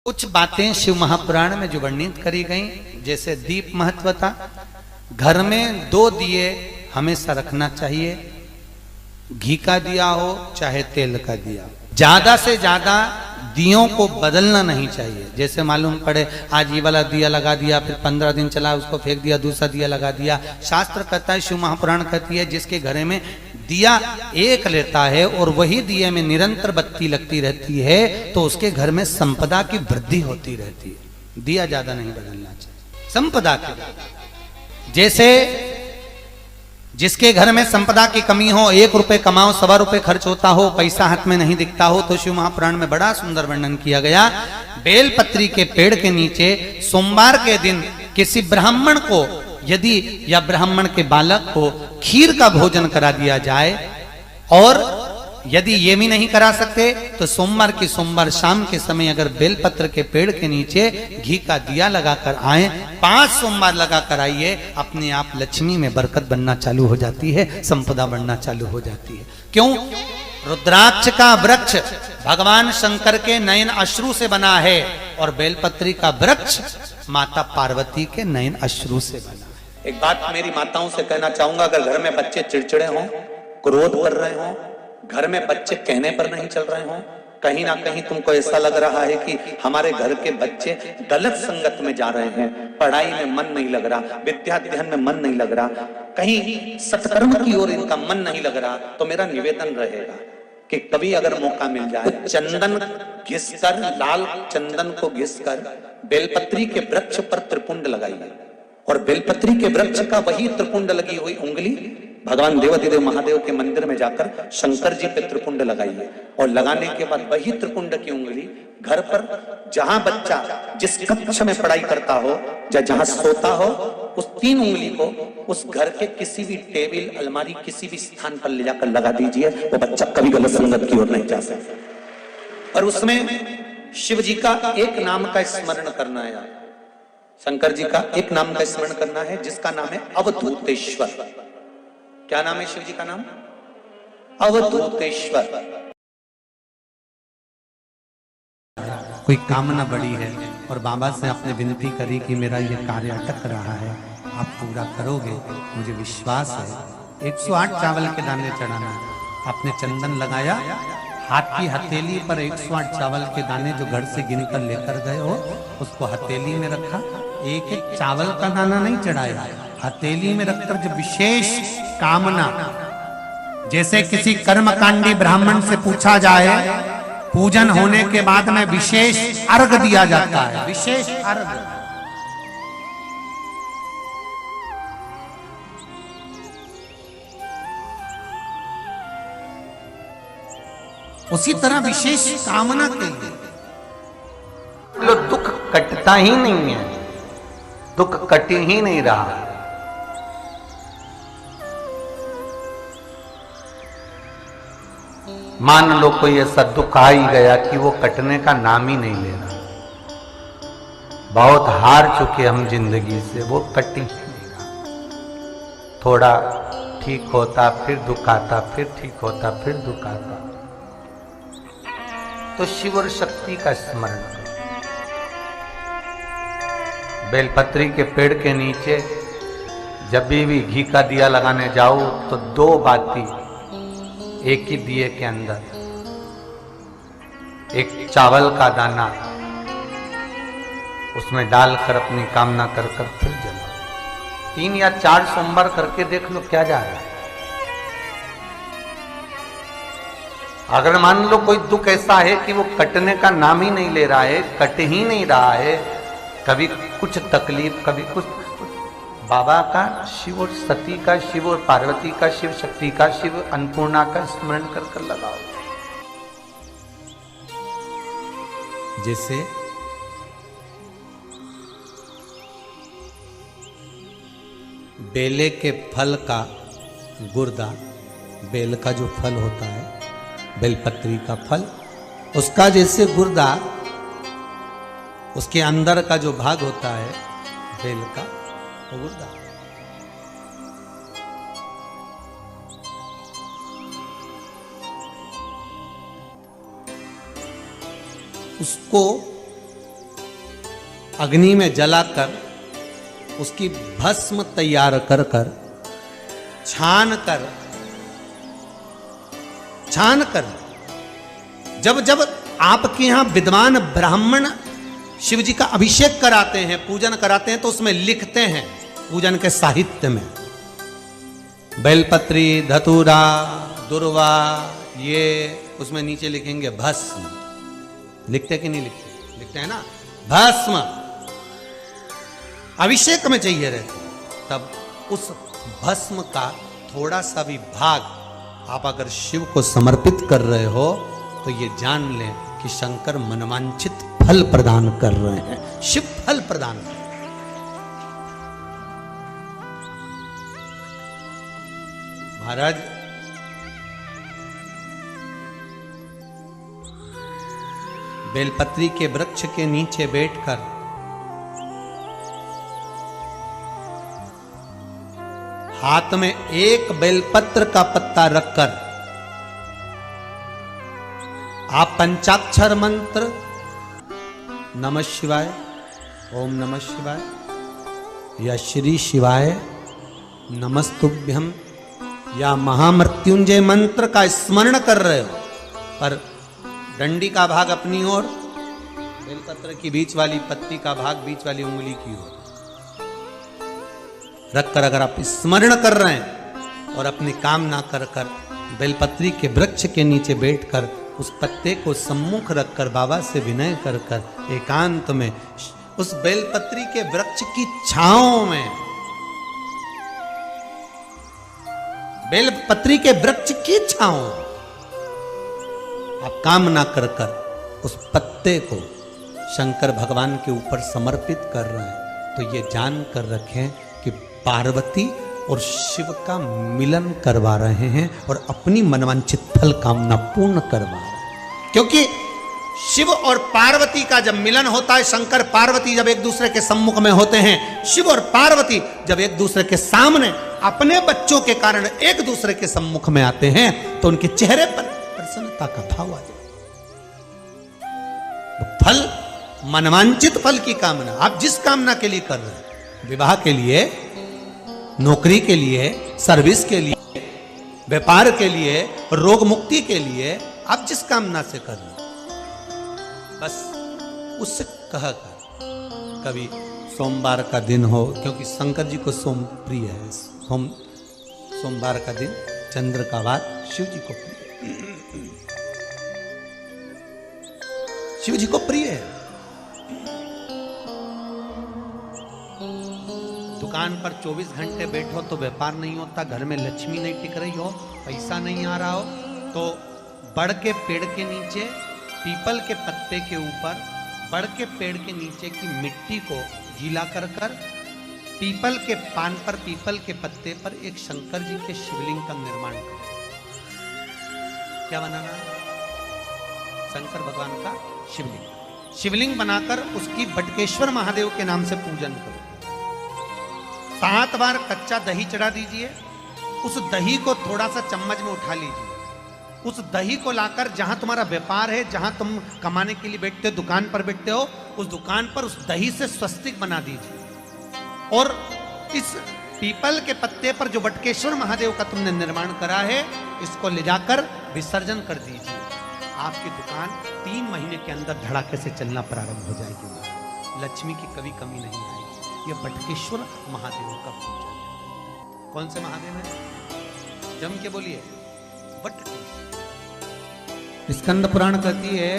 कुछ बातें शिव महापुराण में जो वर्णित करी गई, जैसे दीप महत्वता, घर में 2 दिए हमेशा रखना चाहिए, घी का दिया हो चाहे तेल का दिया। ज्यादा से ज्यादा दियों को बदलना नहीं चाहिए। जैसे मालूम पड़े आज ये वाला दिया लगा दिया, फिर 15 दिन चला उसको फेंक दिया, दूसरा दिया लगा दिया। शास्त्र कहता है, शिव महापुराण कहती है, जिसके घर में दिया एक लेता है और वही दिए में निरंतर बत्ती लगती रहती है तो उसके घर में संपदा की वृद्धि होती रहती है। दिया ज्यादा नहीं बदलना चाहिए। संपदा के जैसे जिसके घर में संपदा की कमी हो, 1 रुपए कमाओ 1.25 रुपए खर्च होता हो, पैसा हाथ में नहीं दिखता हो, तो शिव महापुराण में बड़ा सुंदर वर्णन किया गया। बेलपत्री के पेड़ के नीचे सोमवार के दिन किसी ब्राह्मण को यदि या ब्राह्मण के बालक को खीर का भोजन करा दिया जाए, और यदि ये भी नहीं करा सकते तो सोमवार की सोमवार शाम के समय अगर बेलपत्र के पेड़ के नीचे घी का दिया लगाकर आए, 5 सोमवार लगाकर आइए, अपने आप लक्ष्मी में बरकत बनना चालू हो जाती है, संपदा बनना चालू हो जाती है। क्यों? रुद्राक्ष का वृक्ष भगवान शंकर के नयन अश्रु से बना है और बेलपत्री का वृक्ष माता पार्वती के नयन अश्रु से बना है। एक बात मेरी माताओं से कहना चाहूंगा, अगर घर में बच्चे चिड़चिड़े हों, क्रोध कर रहे हों, घर में बच्चे कहने पर नहीं चल रहे हों, कहीं ना कहीं तुमको ऐसा लग रहा है कि हमारे घर के बच्चे गलत संगत में जा रहे हैं, पढ़ाई में मन नहीं लग रहा, विद्याध्ययन में मन नहीं लग रहा, कहीं सत्कर्म की ओर इनका मन नहीं लग रहा, तो मेरा निवेदन रहेगा कि कभी अगर मौका मिल जाए, चंदन घिसकर, लाल चंदन को घिसकर बेलपत्री के वृक्ष पर त्रिपुंड लगाइए, और बेलपत्री के वृक्ष का वही त्रिपुंड लगी हुई उंगली भगवान देवाधिदेव महादेव के मंदिर में जाकर शंकर जी पे त्रिपुंड लगाइए, और लगाने के बाद वही त्रिपुंड की उंगली घर पर जहां बच्चा जिस कक्ष में पढ़ाई करता हो या जहां सोता हो, उस 3 उंगली को उस घर के किसी भी टेबल, अलमारी, किसी भी स्थान पर ले जाकर लगा दीजिए। वो बच्चा कभी गलत संगत की ओर नहीं जा सकता। और उसमें शिव जी का एक नाम का स्मरण करना है, शंकर जी का एक नाम का स्मरण करना है, जिसका नाम है अवधूतेश्वर। क्या नाम है शिव जी का नाम? अवधूतेश्वर। कोई कामना बड़ी है और बाबा से आपने विनती करी कि मेरा ये कार्य अटक रहा है, आप पूरा करोगे, मुझे विश्वास है। 108 चावल के दाने चढ़ाना, आपने चंदन लगाया, हाथ की हथेली पर 108 चावल के दाने जो घर से गिनकर लेकर गए हो, उसको हथेली में रखा, एक चावल का दाना नहीं चढ़ाया, हथेली में रखकर जो विशेष कामना, जैसे किसी कर्मकांडी ब्राह्मण से पूछा जाए, पूजन होने के बाद में विशेष अर्घ दिया जाता है, विशेष अर्घ। उसी तरह विशेष कामना के लिए दुख कटता ही नहीं है, दुख कट ही नहीं रहा। मान लो कोई ऐसा दुख आ ही गया कि वो कटने का नाम ही नहीं ले रहा, बहुत हार चुके हम जिंदगी से, वो कट ही नहीं रहा। थोड़ा ठीक होता फिर दुख आता, फिर ठीक होता फिर दुख आता। तो शिव और शक्ति का स्मरण करो। बेलपत्री के पेड़ के नीचे जब भी घी का दिया लगाने जाओ तो 2 बाती एक ही दिए के अंदर, एक चावल का दाना उसमें डालकर अपनी कामना कर फिर जलाओ। 3 या 4 सोमवार करके देख लो क्या जा रहा है। अगर मान लो कोई दुख ऐसा है कि वो कटने का नाम ही नहीं ले रहा है, कट ही नहीं रहा है, कभी कुछ तकलीफ, कभी कुछ, बाबा का, शिव और सती का, शिव और पार्वती का, शिव शक्ति का, शिव अन्नपूर्णा का स्मरण कर कर लगाओ। जैसे बेले के फल का गुर्दा, बेल का जो फल होता है, बेलपत्री का फल, उसका जैसे गुर्दा, उसके अंदर का जो भाग होता है बेल का, वो गुर्दा, उसको अग्नि में जलाकर उसकी भस्म तैयार कर कर छान कर जब जब आपके यहां विद्वान ब्राह्मण शिव जी का अभिषेक कराते हैं, पूजन कराते हैं, तो उसमें लिखते हैं पूजन के साहित्य में बेलपत्री, धतूरा, दुर्वा, ये उसमें नीचे लिखेंगे भस्म। लिखते कि नहीं लिखते? लिखते हैं ना, भस्म अभिषेक में चाहिए रहते। तब उस भस्म का थोड़ा सा भी भाग आप अगर शिव को समर्पित कर रहे हो तो ये जान लें कि शंकर मनवांछित फल प्रदान कर रहे हैं। शिव फल प्रदान कर रहे हैं। महाराज बेलपत्री के वृक्ष के नीचे बैठकर हाथ में एक बेलपत्र का पत्ता रखकर आप पंचाक्षर मंत्र नमः शिवाय, ओम नमः शिवाय या श्री शिवाय नमस्तुभ्यम या महामृत्युंजय मंत्र का स्मरण कर रहे हो, पर डंडी का भाग अपनी ओर, बेलपत्र की बीच वाली पत्ती का भाग बीच वाली उंगली की ओर रखकर अगर आप स्मरण कर रहे हैं और अपनी कामना कर कर बेलपत्री के वृक्ष के नीचे बैठकर उस पत्ते को सम्मुख रखकर बाबा से विनय कर कर एकांत में उस बेलपत्री के वृक्ष की छांव में, बेलपत्री के वृक्ष की छांव आप कामना कर कर उस पत्ते को शंकर भगवान के ऊपर समर्पित कर रहे हैं, तो ये जान कर रखें कि पार्वती और शिव का मिलन करवा रहे हैं और अपनी मनवांछित फल कामना पूर्ण करवा रहे हैं। क्योंकि शिव और पार्वती का जब मिलन होता है, शंकर पार्वती जब एक दूसरे के सम्मुख में होते हैं, शिव और पार्वती जब एक दूसरे के सामने अपने बच्चों के कारण एक दूसरे के सम्मुख में आते हैं, तो उनके चेहरे पर प्रसन्नता का भाव आ जाए। फल, मनवांचित फल की कामना आप जिस कामना के लिए कर रहे हैं, विवाह के लिए, नौकरी के लिए, सर्विस के लिए, व्यापार के लिए, रोग मुक्ति के लिए, आप जिस कामना से कर रहे हैं, बस उससे कहा कर। कभी सोमवार का दिन हो, क्योंकि शंकर जी को सोम प्रिय है, सोमवार का दिन, चंद्र का वार शिव जी को प्रिय, शिव जी को प्रिय है। दुकान पर 24 घंटे बैठो तो व्यापार नहीं होता, घर में लक्ष्मी नहीं टिक रही हो, पैसा नहीं आ रहा हो, तो बड़ के पेड़ के नीचे, पीपल के पत्ते के ऊपर, बड़ के पेड़ के नीचे की मिट्टी को गीला कर कर पीपल के पान पर, पीपल के पत्ते पर एक शंकर जी के शिवलिंग का निर्माण करो। क्या बनाना? शंकर भगवान का शिवलिंग। शिवलिंग बनाकर उसकी बटकेश्वर महादेव के नाम से पूजन करो। 7 बार कच्चा दही चढ़ा दीजिए। उस दही को थोड़ा सा चम्मच में उठा लीजिए। उस दही को लाकर जहां तुम्हारा व्यापार है, जहां तुम कमाने के लिए बैठते हो, दुकान पर बैठते हो, उस दुकान पर उस दही से स्वस्तिक बना दीजिए। और इस पीपल के पत्ते पर जो बटकेश्वर महादेव का तुमने निर्माण करा है, इसको ले जाकर विसर्जन कर दीजिए। आपकी दुकान 3 महीने के अंदर धड़ाके से चलना प्रारंभ हो जाएगी। लक्ष्मी की कभी कमी नहीं आएगी। यह बटकेश्वर महादेव का पूजा है। कौन से महादेव है? जम के बोलिए, बटकेश्वर। स्कंद पुराण कहती है,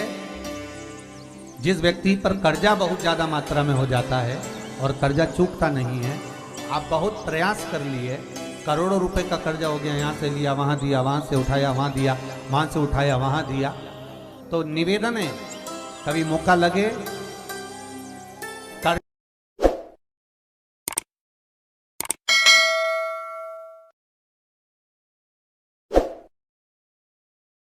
जिस व्यक्ति पर कर्जा बहुत ज्यादा मात्रा में हो जाता है और कर्जा चूकता नहीं है, आप बहुत प्रयास कर लिए, करोड़ों रुपए का कर्जा हो गया, यहाँ से लिया वहाँ दिया, वहाँ से उठाया वहाँ दिया, वहाँ से उठाया वहाँ दिया, तो निवेदन है, कभी मौका लगे